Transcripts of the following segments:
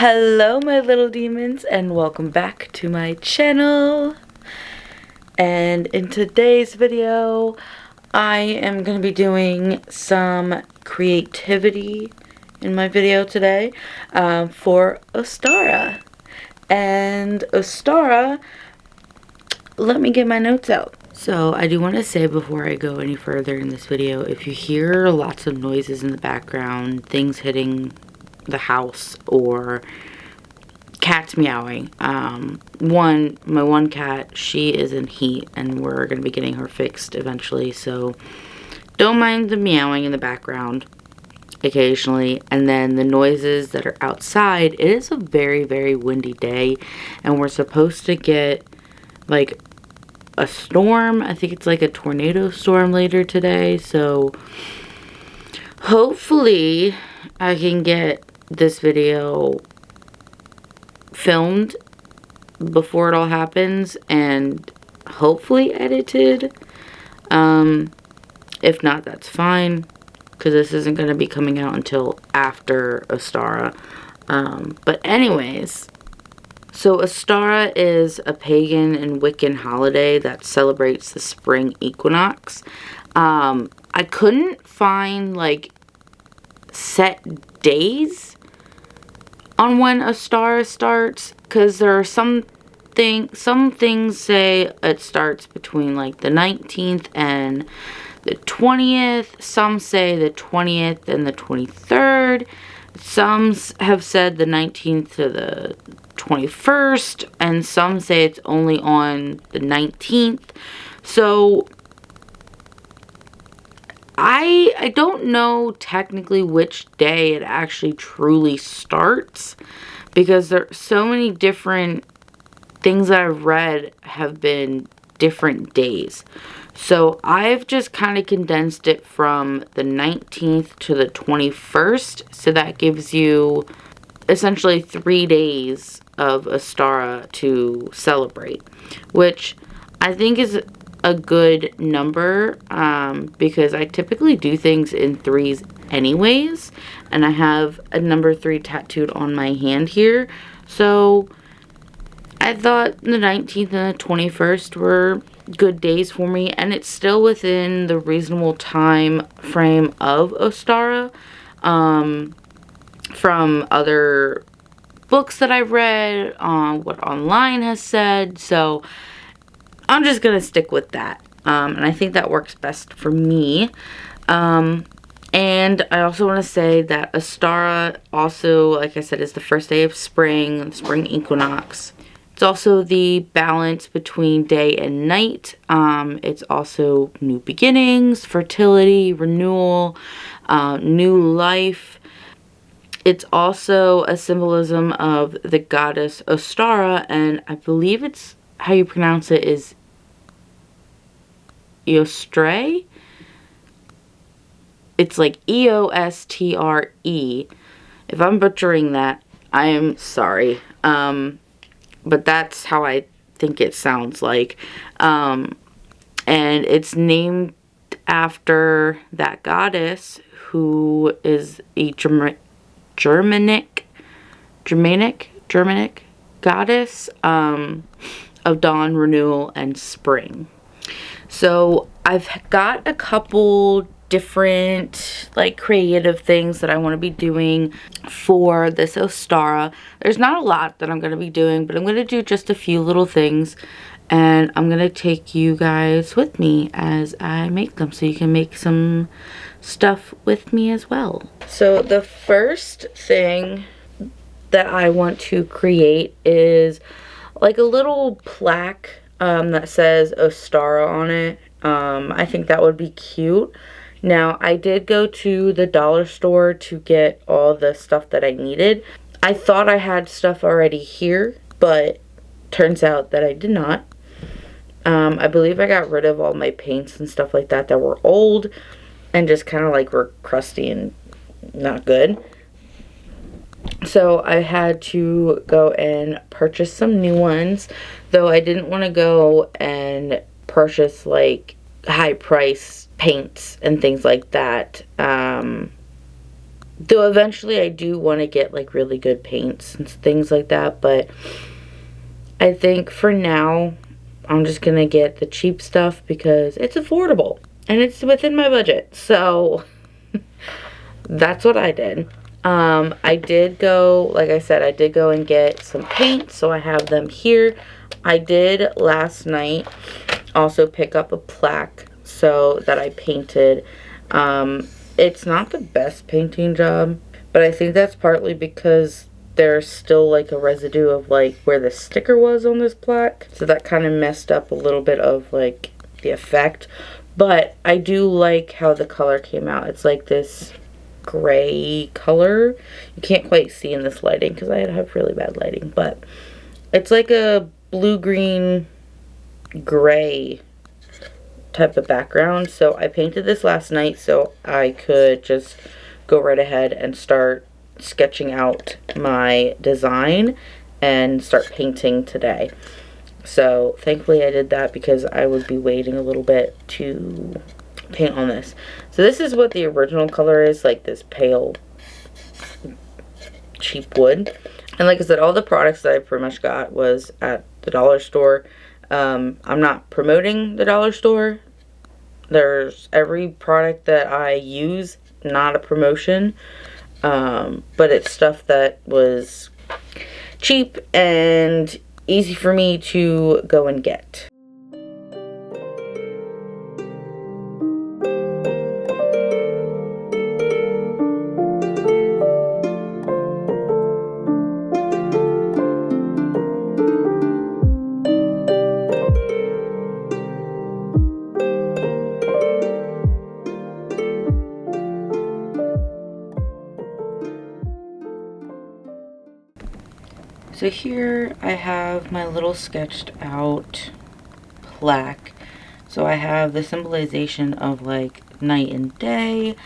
Hello my little demons and welcome back to my channel. And in today's video I am going to be doing some creativity in my video today for Ostara. And Ostara, let me get my notes out. So I do want to say before I go any further in this video, if you hear lots of noises in the background, things hitting the house or cats meowing, my one cat, she is in heat and we're gonna be getting her fixed eventually, so don't mind the meowing in the background occasionally. And then the noises that are outside, it is a very, very windy day and we're supposed to get like a storm. I think it's like a tornado storm later today, so hopefully I can get this video filmed before it all happens and hopefully edited. If not, that's fine, because this isn't going to be coming out until after Ostara. But anyways, so Ostara is a pagan and Wiccan holiday that celebrates the spring equinox. I couldn't find like set days on when Ostara starts, because there are some things say it starts between like the 19th and the 20th. Some say the 20th and the 23rd. Some have said the 19th to the 21st, and some say it's only on the 19th. So I don't know technically which day it actually truly starts, because there are so many different things that I've read have been different days. So I've just kind of condensed it from the 19th to the 21st. So that gives you essentially 3 days of Ostara to celebrate, which I think is a good number, because I typically do things in threes anyways, and I have a number 3 tattooed on my hand here, so I thought the 19th and the 21st were good days for me, and it's still within the reasonable time frame of Ostara, from other books that I've read, what online has said, so I'm just going to stick with that. And I think that works best for me. And I also want to say that Ostara also, like I said, is the first day of spring, the spring equinox. It's also the balance between day and night. It's also new beginnings, fertility, renewal, new life. It's also a symbolism of the goddess Ostara, and I believe it's how you pronounce it is Eostre. It's like E-O-S-T-R-E. If I'm butchering that, I am sorry. But that's how I think it sounds like. And it's named after that goddess, who is a Germanic goddess of dawn, renewal, and spring. So I've got a couple different like creative things that I want to be doing for this Ostara. There's not a lot that I'm going to be doing, but I'm going to do just a few little things, and I'm going to take you guys with me as I make them, so you can make some stuff with me as well. So the first thing that I want to create is like a little plaque that says Ostara on it. I think that would be cute. Now, I did go to the dollar store to get all the stuff that I needed. I thought I had stuff already here, but turns out that I did not. I believe I got rid of all my paints and stuff like that were old and just kind of like were crusty and not good. So I had to go and purchase some new ones, though I didn't want to go and purchase like high price paints and things like that, Though eventually I do want to get like really good paints and things like that, but I think for now I'm just gonna get the cheap stuff because it's affordable and it's within my budget. So that's what I did. I did go, like I said, I did go and get some paint, so I have them here. I did last night also pick up a plaque so that I painted. It's not the best painting job, but I think that's partly because there's still like a residue of like where the sticker was on this plaque, so that kind of messed up a little bit of like the effect. But I do like how the color came out. It's like this gray color. You can't quite see in this lighting because I have really bad lighting, but it's like a blue-green gray type of background. So I painted this last night so I could just go right ahead and start sketching out my design and start painting today. So thankfully I did that because I would be waiting a little bit to paint on this. So this is what the original color is, like this pale cheap wood. And like I said, all the products that I pretty much got was at the dollar store. I'm not promoting the dollar store. There's every product that I use, not a promotion, but it's stuff that was cheap and easy for me to go and get. So here I have my little sketched out plaque. So I have the symbolization of like night and day.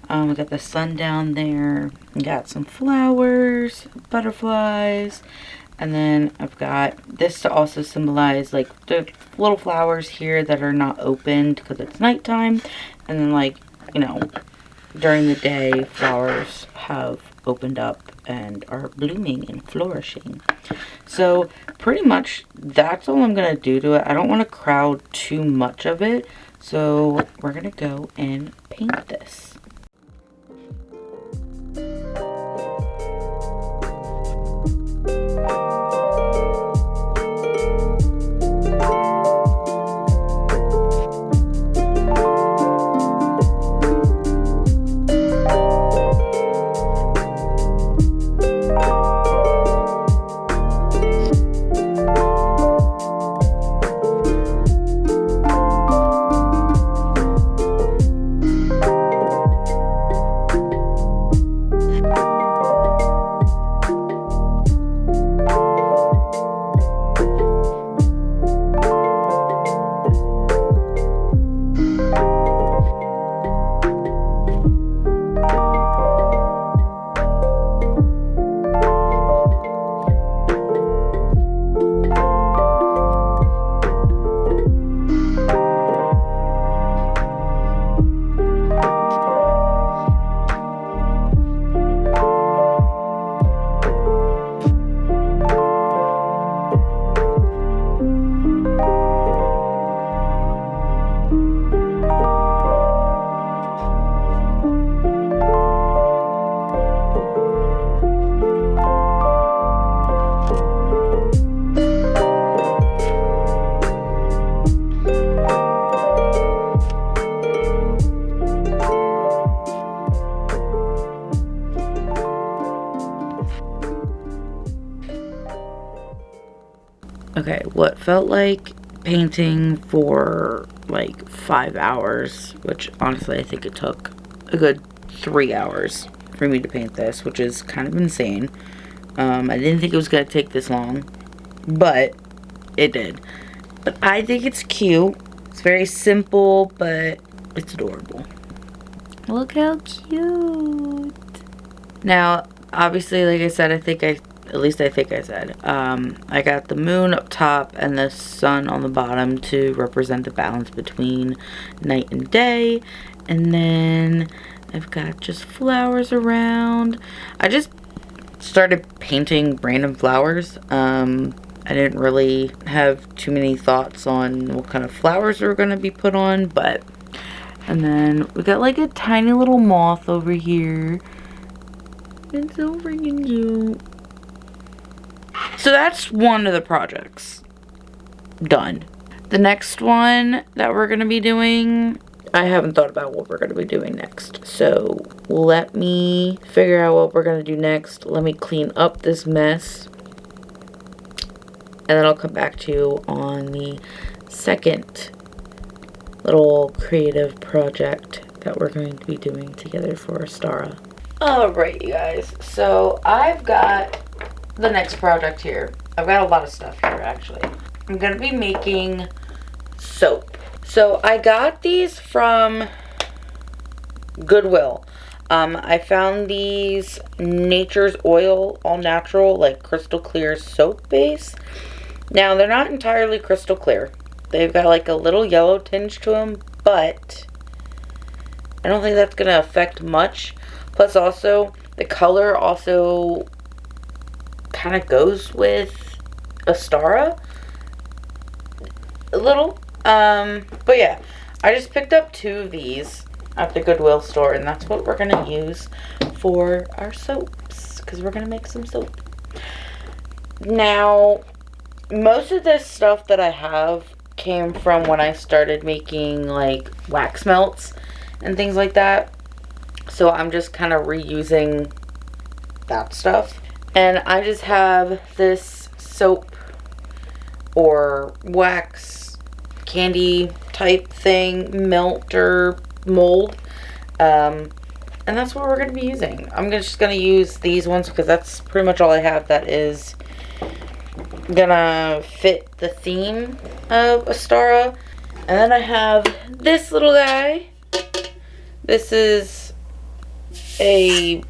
We got the sun down there. We got some flowers, butterflies, and then I've got this to also symbolize like the little flowers here that are not opened because it's nighttime, and then like, you know, during the day flowers have opened up and are blooming and flourishing. So pretty much that's all I'm gonna do to it. I don't want to crowd too much of it, so we're gonna go and paint this. Okay, what felt like painting for like 5 hours, which honestly I think it took a good 3 hours for me to paint this, which is kind of insane. I didn't think it was going to take this long, but it did. But I think it's cute. It's very simple, but it's adorable. Look how cute. Now, obviously, like I said, I think I said, I got the moon up top and the sun on the bottom to represent the balance between night and day. And then I've got just flowers around. I just started painting random flowers. I didn't really have too many thoughts on what kind of flowers we were going to be put on, but... And then we got like a tiny little moth over here. It's so freaking cute. So that's one of the projects done. The next one that we're going to be doing, I haven't thought about what we're going to be doing next. So let me figure out what we're going to do next. Let me clean up this mess. And then I'll come back to you on the second little creative project that we're going to be doing together for Ostara. Alright, you guys. So I've got the next project here. I've got a lot of stuff here, actually. I'm going to be making soap. So I got these from Goodwill. I found these Nature's Oil all natural, like crystal clear soap base. Now they're not entirely crystal clear. They've got like a little yellow tinge to them, but I don't think that's going to affect much. Plus also, the color also kind of goes with Ostara a little. But yeah, I just picked up 2 of these at the Goodwill store, and that's what we're going to use for our soaps, because we're going to make some soap. Now, most of this stuff that I have came from when I started making like wax melts and things like that. So I'm just kind of reusing that stuff. And I just have this soap or wax candy type thing, melt or mold. And that's what we're going to be using. I'm just going to use these ones because that's pretty much all I have that is gonna fit the theme of Ostara. And then I have this little guy. This is it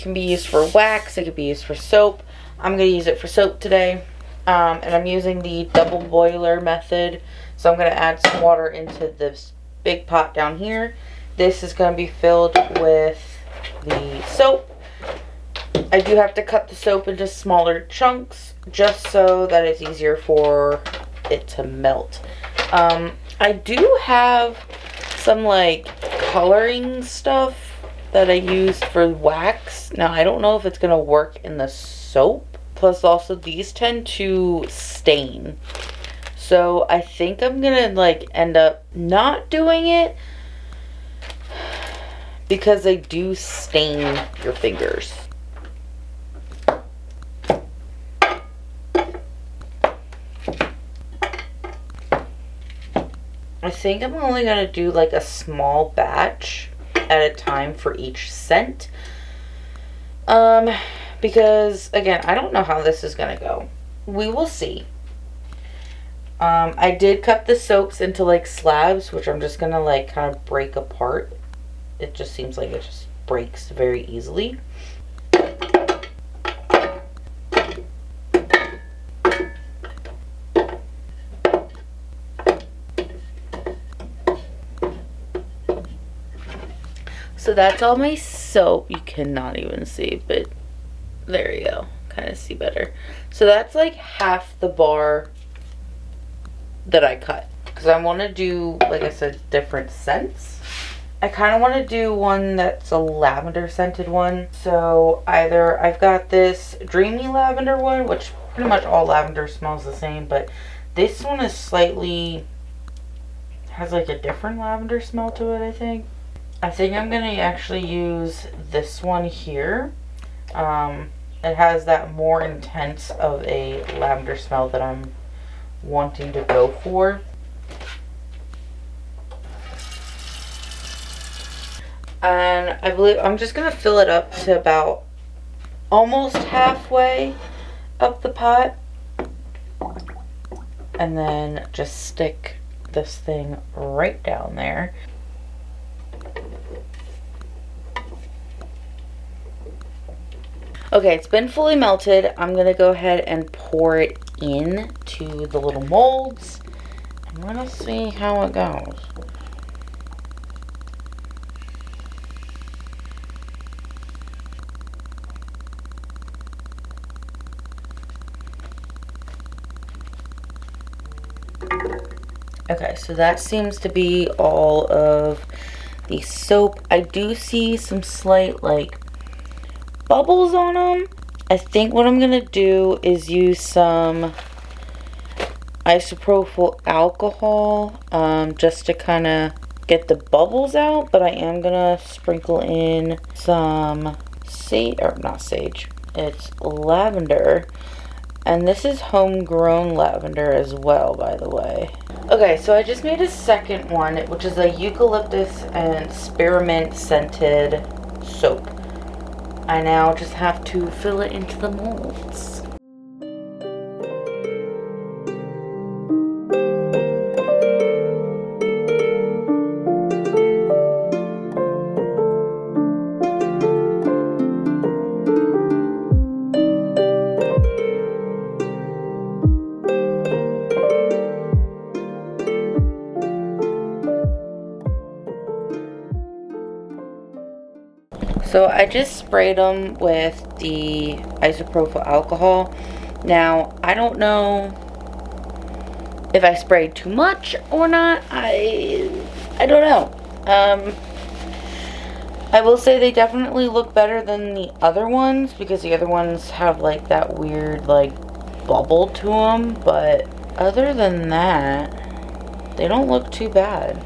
can be used for wax, it could be used for soap. I'm gonna use it for soap today. And I'm using the double boiler method. So I'm gonna add some water into this big pot down here. This is gonna be filled with the soap. I do have to cut the soap into smaller chunks just so that it's easier for it to melt. I do have some like coloring stuff that I use for wax. Now I don't know if it's going to work in the soap. Plus also these tend to stain. So I think I'm going to like end up not doing it because they do stain your fingers. I think I'm only going to do like a small batch at a time for each scent. Because again, I don't know how this is going to go. We will see. I did cut the soaps into like slabs, which I'm just going to like kind of break apart. It just seems like it just breaks very easily. So that's all my soap. You cannot even see, but there you go. Kind of see better. So that's like half the bar that I cut. Because I want to do, like I said, different scents. I kind of want to do one that's a lavender scented one. So either I've got this dreamy lavender one, which pretty much all lavender smells the same. But this one is slightly, has like a different lavender smell to it, I think. I think I'm going to actually use this one here. It has that more intense of a lavender smell that I'm wanting to go for. And I believe I'm just going to fill it up to about almost halfway up the pot. And then just stick this thing right down there. Okay, it's been fully melted. I'm going to go ahead and pour it into the little molds. I'm going to see how it goes. Okay, so that seems to be all of the soap. I do see some slight, like, bubbles on them. I think what I'm gonna do is use some isopropyl alcohol, just to kind of get the bubbles out, but I am gonna sprinkle in some sage, or not sage, it's lavender. And this is homegrown lavender as well, by the way. Okay, so I just made a second one, which is a eucalyptus and spearmint scented soap. I now just have to fill it into the molds. So I just sprayed them with the isopropyl alcohol. Now, I don't know if I sprayed too much or not. I don't know. I will say they definitely look better than the other ones, because the other ones have like that weird like bubble to them. But other than that, they don't look too bad.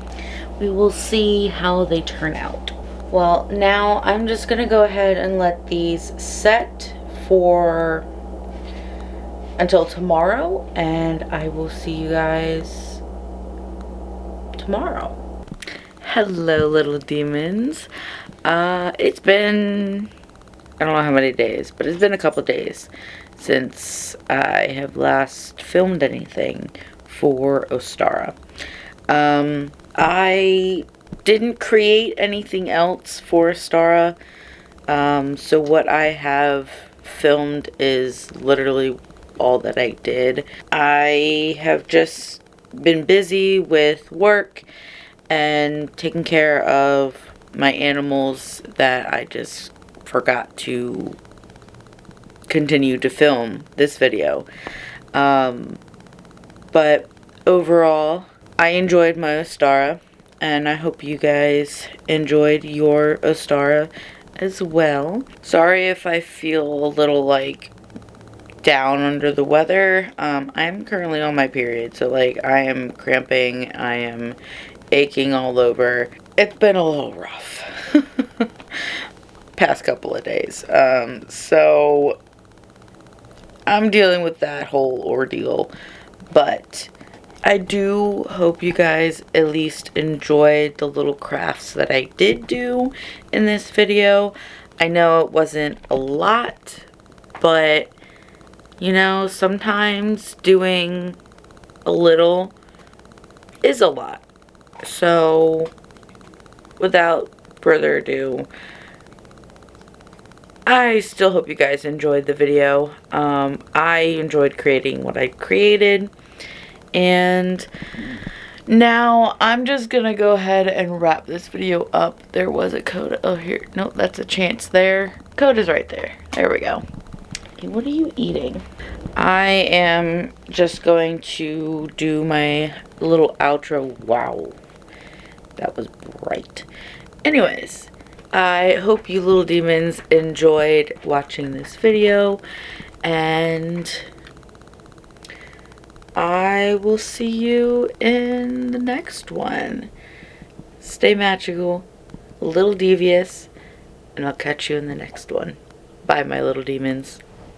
We will see how they turn out. Well, now I'm just gonna go ahead and let these set for until tomorrow, and I will see you guys tomorrow. Hello, little demons. It's been, I don't know how many days, but it's been a couple days since I have last filmed anything for Ostara. I didn't create anything else for Ostara, so what I have filmed is literally all that I did. I have just been busy with work and taking care of my animals that I just forgot to continue to film this video. But overall, I enjoyed my Ostara, and I hope you guys enjoyed your Ostara as well. Sorry if I feel a little like down under the weather. I'm currently on my period, so like I am cramping, I am aching all over. It's been a little rough past couple of days. So I'm dealing with that whole ordeal, but I do hope you guys at least enjoyed the little crafts that I did do in this video. I know it wasn't a lot, but you know, sometimes doing a little is a lot. So without further ado, I still hope you guys enjoyed the video. I enjoyed creating what I created. And now I'm just gonna go ahead and wrap this video up. There was a code. Oh, here. No, that's a chance there. Code is right there. There we go. Okay, what are you eating? I am just going to do my little outro. Wow. That was bright. Anyways, I hope you little demons enjoyed watching this video. And I will see you in the next one. Stay magical, a little devious, and I'll catch you in the next one. Bye, my little demons.